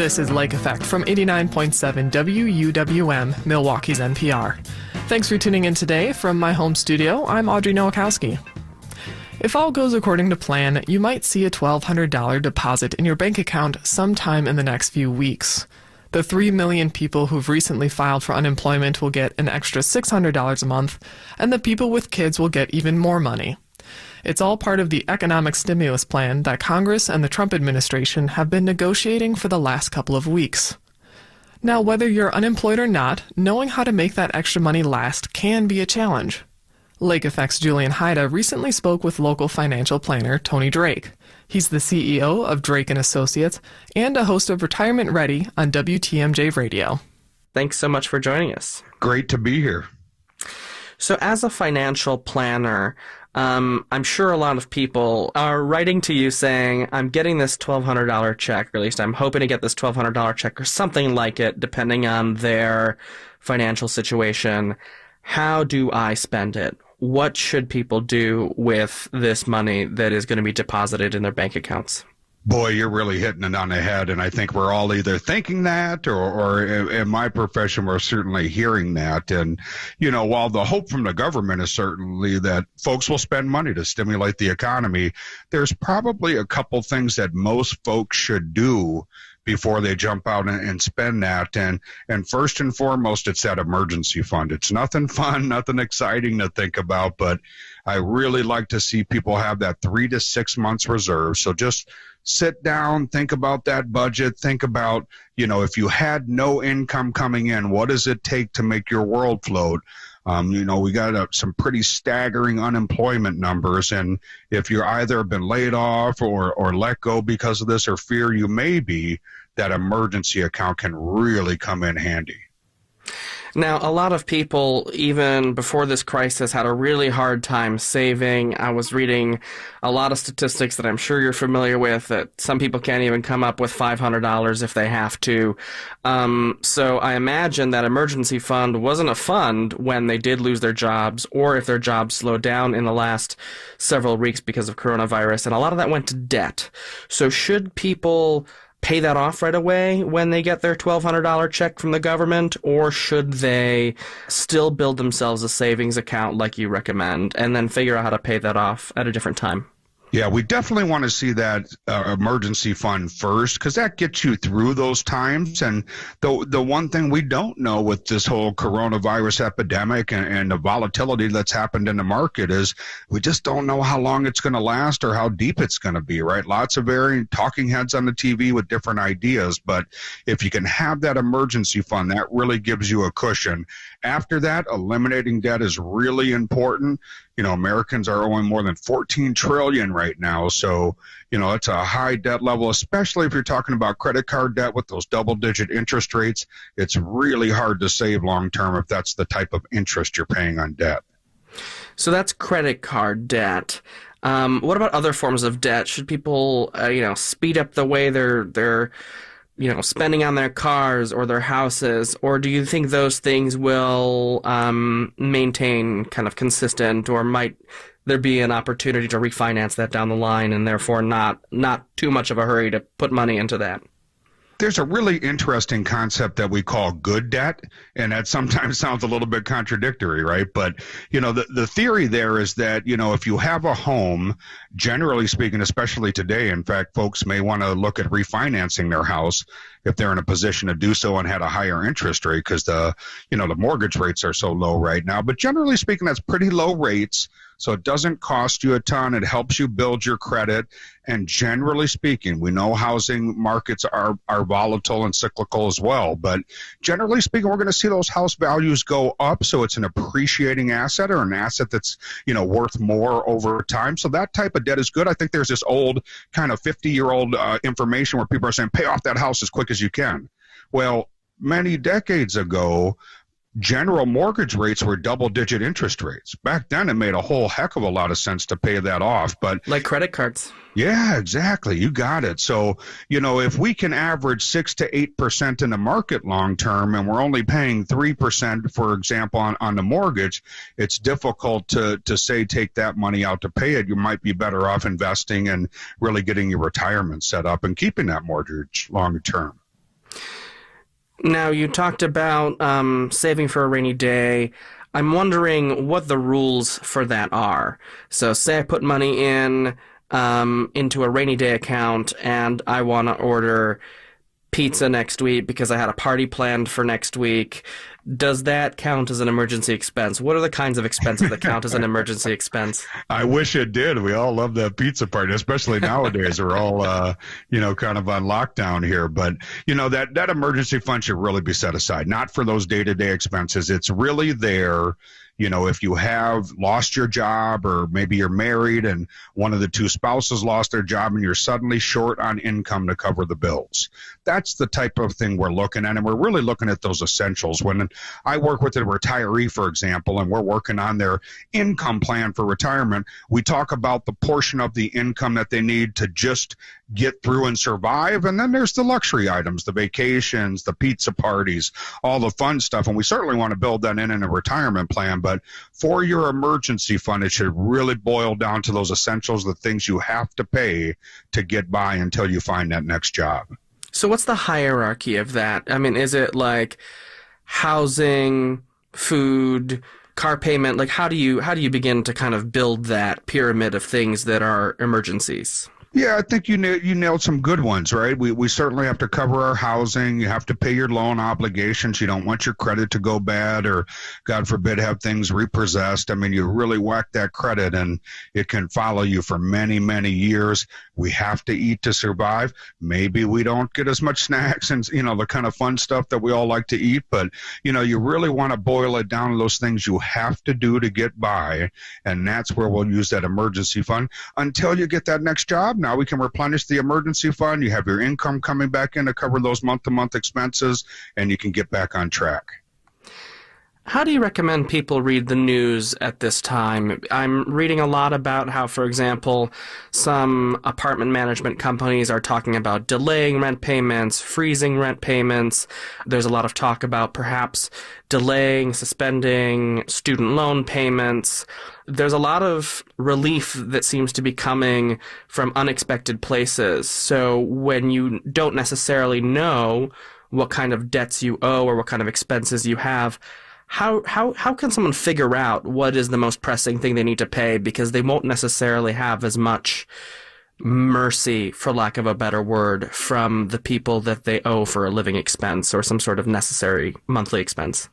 This is Lake Effect from 89.7 WUWM, Milwaukee's NPR. Thanks for tuning in today. From my home studio, I'm Audrey Nowakowski. If all goes according to plan, you might see a $1,200 deposit in your bank account sometime in the next few weeks. The 3 million people who've recently filed for unemployment will get an extra $600 a month, and the people with kids will get even more money. It's all part of the economic stimulus plan that Congress and the Trump administration have been negotiating for the last couple of weeks. Now, whether you're unemployed or not, knowing how to make that extra money last can be a challenge. Lake Effect's Julian Haida recently spoke with local financial planner Tony Drake. He's the CEO of Drake & Associates and a host of Retirement Ready on WTMJ Radio. Thanks so much for joining us. Great to be here. So as a financial planner, I'm sure a lot of people are writing to you saying, I'm getting this $1,200 check, or at least I'm hoping to get this $1,200 check or something like it, depending on their financial situation. How do I spend it? What should people do with this money that is going to be deposited in their bank accounts? Boy, you're really hitting it on the head, and I think we're all either thinking that or in my profession, we're certainly hearing that. And, you know, while the hope from the government is certainly that folks will spend money to stimulate the economy, there's probably a couple things that most folks should do before they jump out and spend that. And first and foremost, it's that emergency fund. It's nothing fun, nothing exciting to think about, but I really like to see people have that 3 to 6 months reserve. So just sit down, think about that budget, think about, you know, if you had no income coming in, what does it take to make your world float? You know, we got some pretty staggering unemployment numbers, and if you're either been laid off or let go because of this or fear you may be, that emergency account can really come in handy. Now, a lot of people, even before this crisis, had a really hard time saving. I was reading a lot of statistics that I'm sure you're familiar with, that some people can't even come up with $500 if they have to. So I imagine that emergency fund wasn't a fund when they did lose their jobs, or if their jobs slowed down in the last several weeks because of coronavirus, and a lot of that went to debt. So should people pay that off right away when they get their $1,200 check from the government, or should they still build themselves a savings account like you recommend and then figure out how to pay that off at a different time? Yeah, we definitely want to see that emergency fund first, because that gets you through those times. And the one thing we don't know with this whole coronavirus epidemic and the volatility that's happened in the market is we just don't know how long it's going to last or how deep it's going to be, right? Lots of varying talking heads on the TV with different ideas. But if you can have that emergency fund, that really gives you a cushion. After that, eliminating debt is really important. You know, Americans are owing more than $14 trillion right now. So, you know, it's a high debt level, especially if you're talking about credit card debt with those double-digit interest rates. It's really hard to save long-term if that's the type of interest you're paying on debt. So that's credit card debt. What about other forms of debt? Should people, speed up the way they're spending on their cars or their houses, or do you think those things will maintain kind of consistent, or might there be an opportunity to refinance that down the line and therefore not too much of a hurry to put money into that? There's a really interesting concept that we call good debt, and that sometimes sounds a little bit contradictory, right? But, you know, the theory there is that, you know, if you have a home, generally speaking, especially today, in fact, folks may want to look at refinancing their house if they're in a position to do so and had a higher interest rate, because the mortgage rates are so low right now. But generally speaking, that's pretty low rates. So it doesn't cost you a ton. It helps you build your credit. And generally speaking, we know housing markets are volatile and cyclical as well. But generally speaking, we're going to see those house values go up. So it's an appreciating asset, or an asset that's, you know, worth more over time. So that type of debt is good. I think there's this old kind of 50-year-old information where people are saying, pay off that house as quick as you can. Well, many decades ago, general mortgage rates were double-digit interest rates. Back then, it made a whole heck of a lot of sense to pay that off. But like credit cards. Yeah, exactly. You got it. So, you know, if we can average 6 to 8% in the market long term, and we're only paying 3%, for example, on the mortgage, it's difficult to say take that money out to pay it. You might be better off investing and really getting your retirement set up and keeping that mortgage long term. Now, you talked about saving for a rainy day. I'm wondering what the rules for that are. So, say I put money in into a rainy day account, and I want to order pizza next week because I had a party planned for next week. Does that count as an emergency expense? What are the kinds of expenses that count as an emergency expense? I wish it did. We all love that pizza party, especially nowadays. We're all, kind of on lockdown here. But, that emergency fund should really be set aside, not for those day-to-day expenses. It's really there. If you have lost your job, or maybe you're married and one of the two spouses lost their job and you're suddenly short on income to cover the bills. That's the type of thing we're looking at. And we're really looking at those essentials. When I work with a retiree, for example, and we're working on their income plan for retirement, we talk about the portion of the income that they need to just get through and survive. And then there's the luxury items, the vacations, the pizza parties, all the fun stuff. And we certainly want to build that in a retirement plan. But for your emergency fund, it should really boil down to those essentials, the things you have to pay to get by until you find that next job. So what's the hierarchy of that? I mean, is it like housing, food, car payment? Like, how do you begin to kind of build that pyramid of things that are emergencies? Yeah, I think you nailed some good ones, right? We certainly have to cover our housing. You have to pay your loan obligations. You don't want your credit to go bad or, God forbid, have things repossessed. I mean, you really whack that credit and it can follow you for many, many years. We have to eat to survive. Maybe we don't get as much snacks and, the kind of fun stuff that we all like to eat. But, you really want to boil it down to those things you have to do to get by. And that's where we'll use that emergency fund until you get that next job. Now we can replenish the emergency fund. You have your income coming back in to cover those month-to-month expenses, and you can get back on track. How do you recommend people read the news at this time? I'm reading a lot about how, for example, some apartment management companies are talking about delaying rent payments, freezing rent payments. There's a lot of talk about perhaps delaying, suspending student loan payments. There's a lot of relief that seems to be coming from unexpected places. So when you don't necessarily know what kind of debts you owe or what kind of expenses you have, how can someone figure out what is the most pressing thing they need to pay, because they won't necessarily have as much mercy, for lack of a better word, from the people that they owe for a living expense or some sort of necessary monthly expense?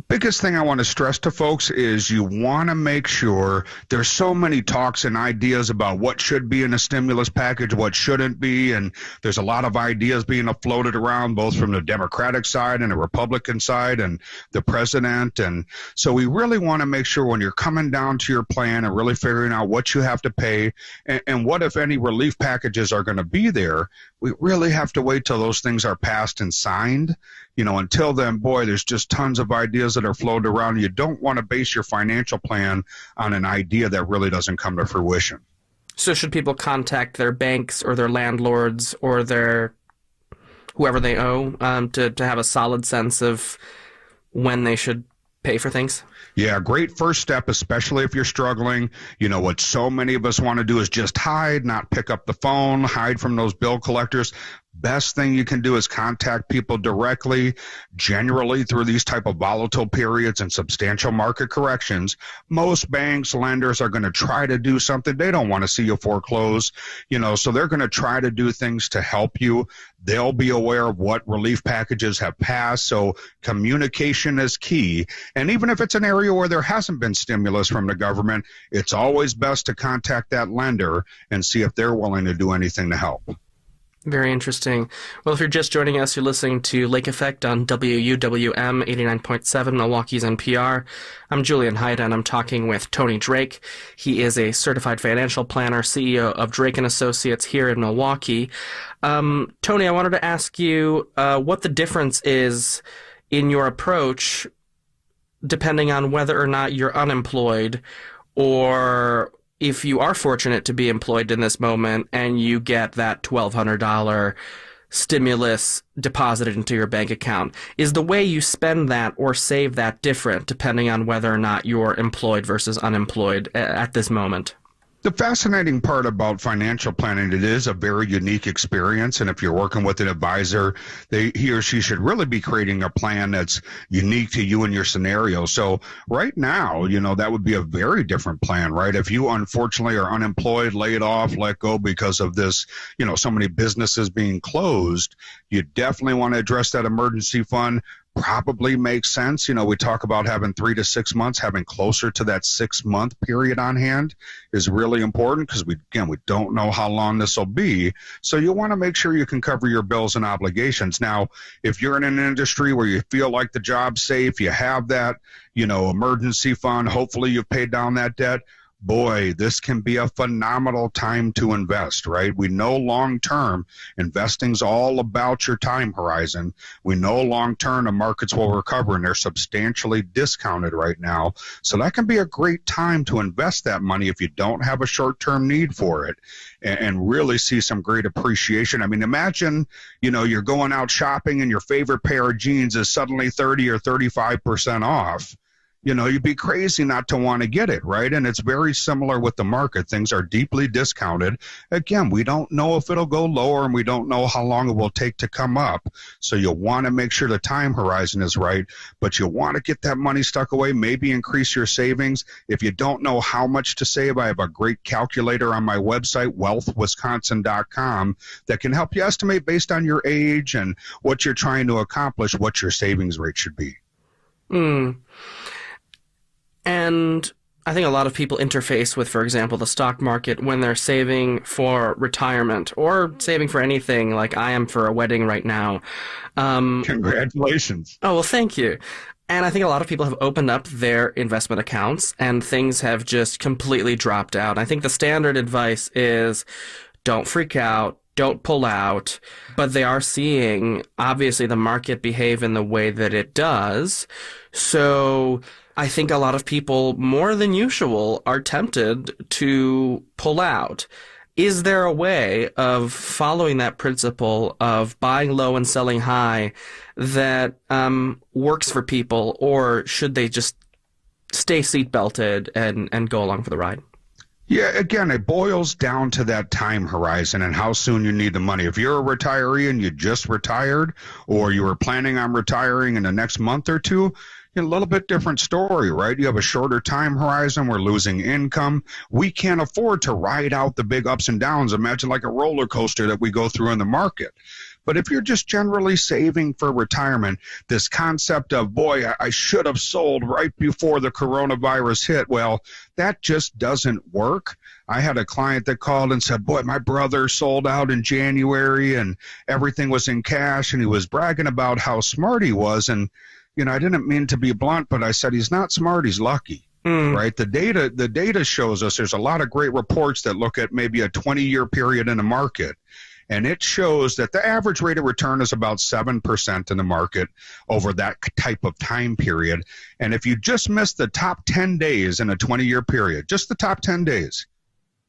Biggest thing I want to stress to folks is you want to make sure there's so many talks and ideas about what should be in a stimulus package, what shouldn't be, and there's a lot of ideas being floated around both from the Democratic side and the Republican side and the president. And so we really want to make sure when you're coming down to your plan and really figuring out what you have to pay and what, if any, relief packages are going to be there, we really have to wait till those things are passed and signed. Until then, boy, there's just tons of ideas that are floated around. You don't want to base your financial plan on an idea that really doesn't come to fruition. So should people contact their banks or their landlords or their whoever they owe to have a solid sense of when they should pay for things? Yeah, great first step, especially if you're struggling. What so many of us want to do is just hide, not pick up the phone, hide from those bill collectors. Best thing you can do is contact people directly. Generally, through these type of volatile periods and substantial market corrections, most banks, lenders are going to try to do something. They don't want to see you foreclose, so they're going to try to do things to help you. They'll be aware of what relief packages have passed, so communication is key. And even if it's an area where there hasn't been stimulus from the government, it's always best to contact that lender and see if they're willing to do anything to help. Very interesting. Well, if you're just joining us, you're listening to Lake Effect on WUWM 89.7, Milwaukee's NPR. I'm Julian Haida, and I'm talking with Tony Drake. He is a certified financial planner, CEO of Drake & Associates here in Milwaukee. Tony, I wanted to ask you what the difference is in your approach depending on whether or not you're unemployed, or if you are fortunate to be employed in this moment and you get that $1,200 stimulus deposited into your bank account. Is the way you spend that or save that different depending on whether or not you're employed versus unemployed at this moment? The fascinating part about financial planning, it is a very unique experience. And if you're working with an advisor, he or she should really be creating a plan that's unique to you and your scenario. So right now, that would be a very different plan, right? If you unfortunately are unemployed, laid off, let go because of this, so many businesses being closed, you definitely want to address that emergency fund. Probably makes sense. We talk about having 3 to 6 months, having closer to that 6-month period on hand is really important because we don't know how long this will be. So you want to make sure you can cover your bills and obligations. Now, if you're in an industry where you feel like the job's safe, you have that, emergency fund, hopefully you've paid down that debt. Boy, this can be a phenomenal time to invest, right? We know long-term investing's all about your time horizon. We know long-term the markets will recover and they're substantially discounted right now. So that can be a great time to invest that money if you don't have a short-term need for it and really see some great appreciation. I mean, imagine, you're going out shopping and your favorite pair of jeans is suddenly 30 or 35% off. You'd be crazy not to want to get it, right? And it's very similar with the market. Things are deeply discounted. Again, we don't know if it'll go lower and we don't know how long it will take to come up. So you'll want to make sure the time horizon is right, but you want to get that money stuck away, maybe increase your savings. If you don't know how much to save, I have a great calculator on my website, wealthwisconsin.com, that can help you estimate based on your age and what you're trying to accomplish, what your savings rate should be. And I think a lot of people interface with, for example, the stock market when they're saving for retirement or saving for anything like I am for a wedding right now. Congratulations. Oh, well, thank you. And I think a lot of people have opened up their investment accounts and things have just completely dropped out. I think the standard advice is don't freak out. Don't pull out, but they are seeing, obviously, the market behave in the way that it does. So I think a lot of people, more than usual, are tempted to pull out. Is there a way of following that principle of buying low and selling high that works for people, or should they just stay seatbelted and go along for the ride? Yeah, again, it boils down to that time horizon and how soon you need the money. If you're a retiree and you just retired, or you were planning on retiring in the next month or two, a little bit different story, right? You have a shorter time horizon. We're losing income. We can't afford to ride out the big ups and downs. Imagine like a roller coaster that we go through in the market. But if you're just generally saving for retirement, this concept of, boy, I should have sold right before the coronavirus hit, well, that just doesn't work. I had a client that called and said, boy, my brother sold out in January and everything was in cash, and he was bragging about how smart he was. And, I didn't mean to be blunt, but I said, he's not smart, he's lucky. Right? The data shows us there's a lot of great reports that look at maybe a 20-year period in the market. And it shows that the average rate of return is about 7% in the market over that type of time period. And if you just miss the top 10 days in a 20-year period, just the top 10 days,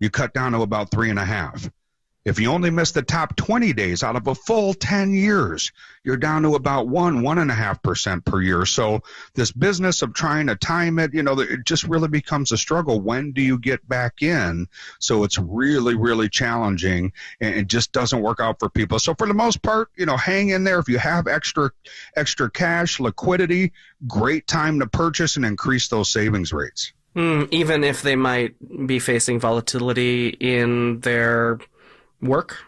you cut down to about 3.5. If you only miss the top 20 days out of a full 10 years, you're down to about 1.5% per year. So this business of trying to time it, it just really becomes a struggle. When do you get back in? So it's really, really challenging, and it just doesn't work out for people. So for the most part, hang in there. If you have extra cash, liquidity, great time to purchase and increase those savings rates. Even if they might be facing volatility in their work?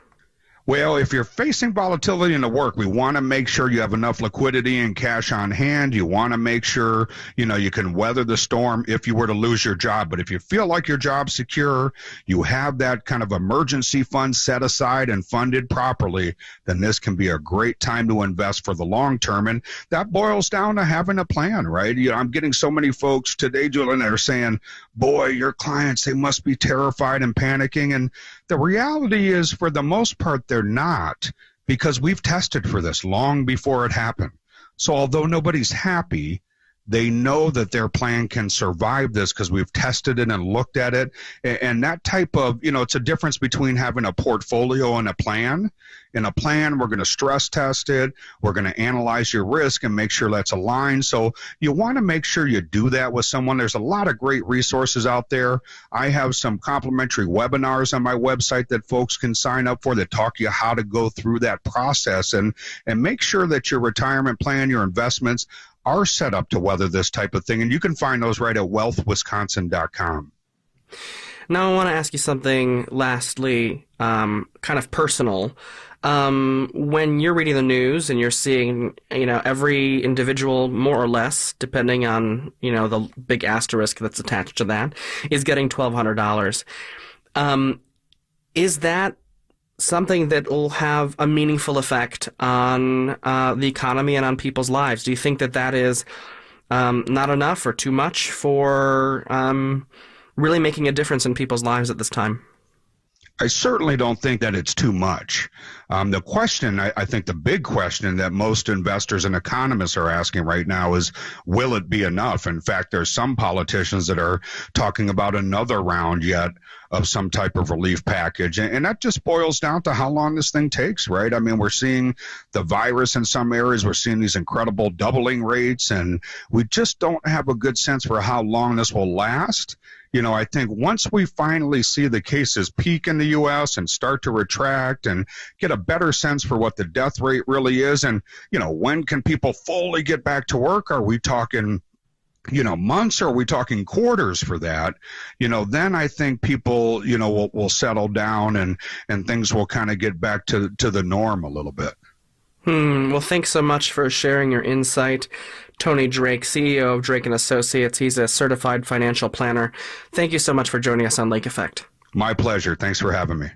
Well, if you're facing volatility in the work, we want to make sure you have enough liquidity and cash on hand. You want to make sure, you can weather the storm if you were to lose your job. But if you feel like your job's secure, you have that kind of emergency fund set aside and funded properly, then this can be a great time to invest for the long term. And that boils down to having a plan, right? I'm getting so many folks today, Julian, that are saying, boy, your clients, they must be terrified and panicking. And the reality is, for the most part, they're not, because we've tested for this long before it happened. So although nobody's happy, They know that their plan can survive this because we've tested it and looked at it. And that type of, it's a difference between having a portfolio and a plan. In a plan, we're going to stress test it. We're going to analyze your risk and make sure that's aligned. So you want to make sure you do that with someone. There's a lot of great resources out there. I have some complimentary webinars on my website that folks can sign up for that talk you how to go through that process and make sure that your retirement plan, your investments are set up to weather this type of thing. And you can find those right at wealthwisconsin.com. Now I want to ask you something lastly, kind of personal. When you're reading the news and you're seeing, every individual, more or less, depending on, the big asterisk that's attached to that, is getting $1,200. Is that something that will have a meaningful effect on the economy and on people's lives? Do you think that is not enough or too much for really making a difference in people's lives at this time? I certainly don't think that it's too much. The question, I think the big question that most investors and economists are asking right now is, will it be enough? In fact, there's some politicians that are talking about another round yet of some type of relief package. And that just boils down to how long this thing takes, right? I mean, we're seeing the virus in some areas. We're seeing these incredible doubling rates, and we just don't have a good sense for how long this will last. I think once we finally see the cases peak in the U.S. and start to retract and get a better sense for what the death rate really is, and, when can people fully get back to work? Are we talking, months, or are we talking quarters for that? Then I think people, will settle down and things will kind of get back to the norm a little bit. Well, thanks so much for sharing your insight. Tony Drake, CEO of Drake & Associates. He's a certified financial planner. Thank you so much for joining us on Lake Effect. My pleasure. Thanks for having me.